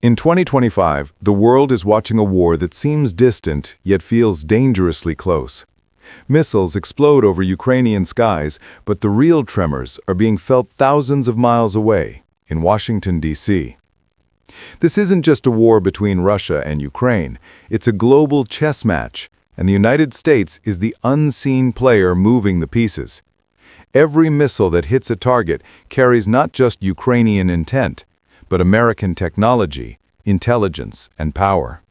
In 2025, the world is watching a war that seems distant, yet feels dangerously close. Missiles explode over Ukrainian skies, but the real tremors are being felt thousands of miles away, in Washington, D.C. This isn't just a war between Russia and Ukraine, it's a global chess match, and the United States is the unseen player moving the pieces. Every missile that hits a target carries not just Ukrainian intent, but American technology, intelligence, and power.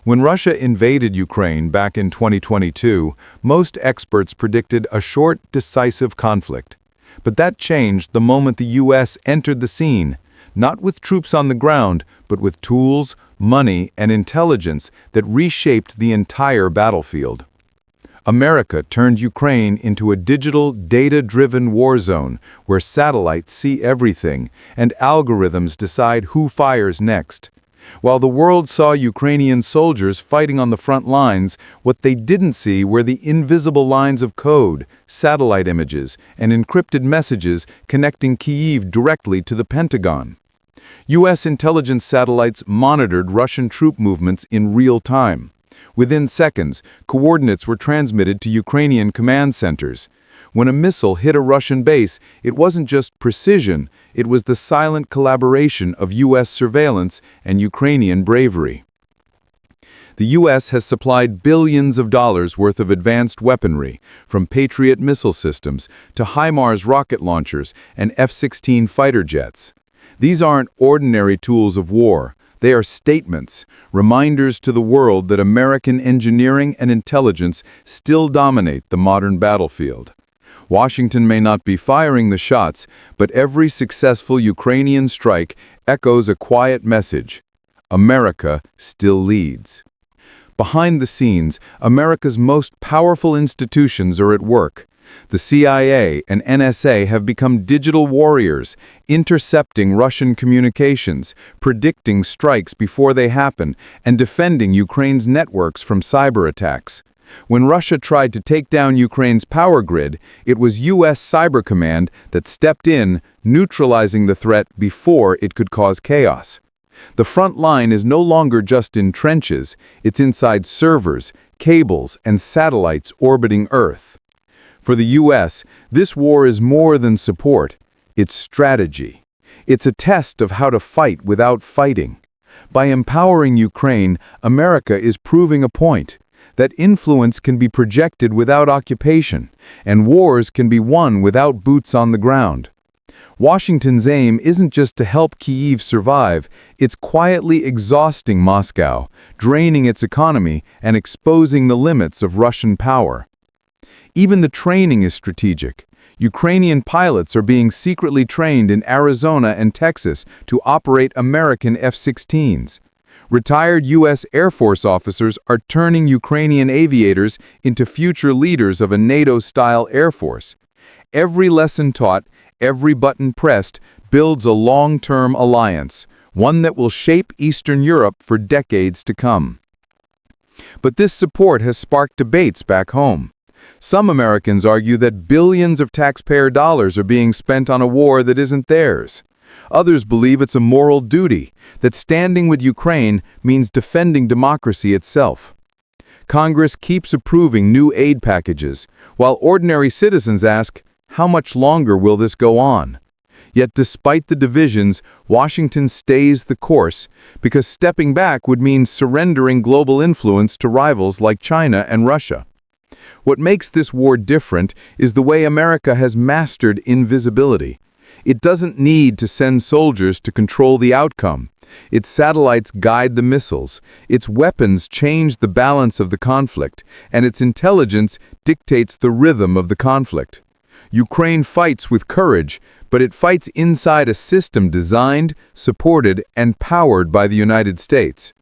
When Russia invaded Ukraine back in 2022, most experts predicted a short, decisive conflict. But that changed the moment the U.S. entered the scene, not with troops on the ground, but with tools, money, and intelligence that reshaped the entire battlefield. America turned Ukraine into a digital, data-driven war zone where satellites see everything and algorithms decide who fires next. While the world saw Ukrainian soldiers fighting on the front lines, what they didn't see were the invisible lines of code, satellite images, and encrypted messages connecting Kyiv directly to the Pentagon. U.S. intelligence satellites monitored Russian troop movements in real time. Within seconds, coordinates were transmitted to Ukrainian command centers. When a missile hit a Russian base, it wasn't just precision, it was the silent collaboration of U.S. surveillance and Ukrainian bravery. The U.S. has supplied billions of dollars worth of advanced weaponry, from Patriot missile systems to HIMARS rocket launchers and F-16 fighter jets. These aren't ordinary tools of war. They are statements, reminders to the world that American engineering and intelligence still dominate the modern battlefield. Washington may not be firing the shots, but every successful Ukrainian strike echoes a quiet message: America still leads. Behind the scenes, America's most powerful institutions are at work. The CIA and NSA have become digital warriors, intercepting Russian communications, predicting strikes before they happen, and defending Ukraine's networks from cyber attacks. When Russia tried to take down Ukraine's power grid, it was U.S. Cyber Command that stepped in, neutralizing the threat before it could cause chaos. The front line is no longer just in trenches, it's inside servers, cables, and satellites orbiting Earth. For the U.S., this war is more than support, it's strategy. It's a test of how to fight without fighting. By empowering Ukraine, America is proving a point, that influence can be projected without occupation, and wars can be won without boots on the ground. Washington's aim isn't just to help Kyiv survive, it's quietly exhausting Moscow, draining its economy, and exposing the limits of Russian power. Even the training is strategic. Ukrainian pilots are being secretly trained in Arizona and Texas to operate American F-16s. Retired U.S. Air Force officers are turning Ukrainian aviators into future leaders of a NATO-style Air Force. Every lesson taught, every button pressed, builds a long-term alliance, one that will shape Eastern Europe for decades to come. But this support has sparked debates back home. Some Americans argue that billions of taxpayer dollars are being spent on a war that isn't theirs. Others believe it's a moral duty, that standing with Ukraine means defending democracy itself. Congress keeps approving new aid packages, while ordinary citizens ask, how much longer will this go on? Yet despite the divisions, Washington stays the course, because stepping back would mean surrendering global influence to rivals like China and Russia. What makes this war different is the way America has mastered invisibility. It doesn't need to send soldiers to control the outcome. Its satellites guide the missiles, its weapons change the balance of the conflict, and its intelligence dictates the rhythm of the conflict. Ukraine fights with courage, but it fights inside a system designed, supported, and powered by the United States.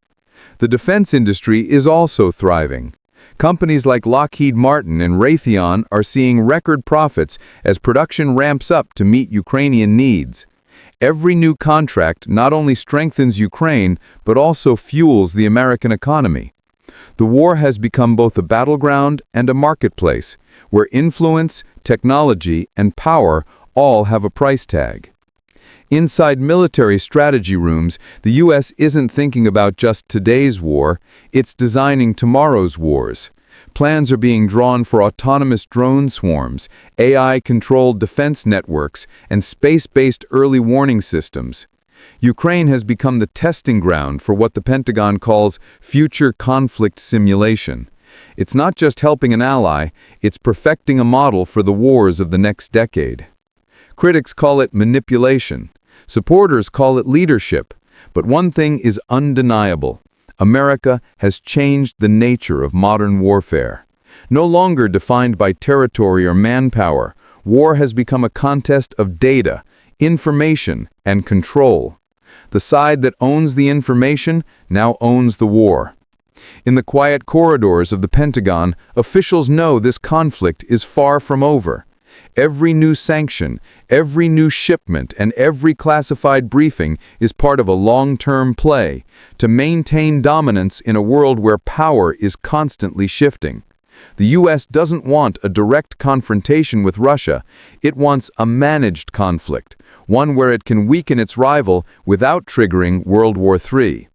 The defense industry is also thriving. Companies like Lockheed Martin and Raytheon are seeing record profits as production ramps up to meet Ukrainian needs. Every new contract not only strengthens Ukraine, but also fuels the American economy. The war has become both a battleground and a marketplace, where influence, technology, and power all have a price tag. Inside military strategy rooms, the U.S. isn't thinking about just today's war, it's designing tomorrow's wars. Plans are being drawn for autonomous drone swarms, AI-controlled defense networks, and space-based early warning systems. Ukraine has become the testing ground for what the Pentagon calls future conflict simulation. It's not just helping an ally, it's perfecting a model for the wars of the next decade. Critics call it manipulation. Supporters call it leadership. But one thing is undeniable. America has changed the nature of modern warfare. No longer defined by territory or manpower, war has become a contest of data, information, and control. The side that owns the information now owns the war. In the quiet corridors of the Pentagon, officials know this conflict is far from over. Every new sanction, every new shipment, and every classified briefing is part of a long-term play to maintain dominance in a world where power is constantly shifting. The U.S. doesn't want a direct confrontation with Russia. It wants a managed conflict, one where it can weaken its rival without triggering World War III.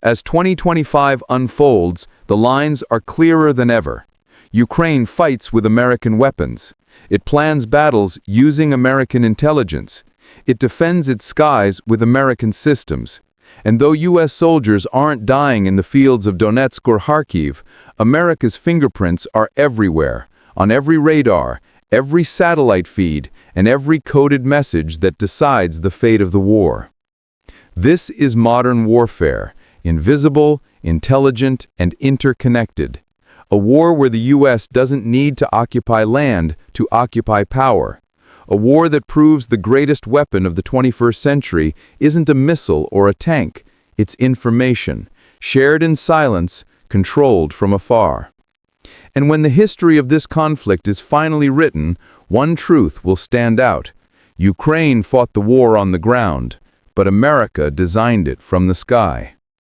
As 2025 unfolds, the lines are clearer than ever. Ukraine fights with American weapons. It plans battles using American intelligence. It defends its skies with American systems. And though U.S. soldiers aren't dying in the fields of Donetsk or Kharkiv, America's fingerprints are everywhere, on every radar, every satellite feed, and every coded message that decides the fate of the war. This is modern warfare, invisible, intelligent, and interconnected. A war where the U.S. doesn't need to occupy land to occupy power. A war that proves the greatest weapon of the 21st century isn't a missile or a tank. It's information, shared in silence, controlled from afar. And when the history of this conflict is finally written, one truth will stand out. Ukraine fought the war on the ground, but America designed it from the sky.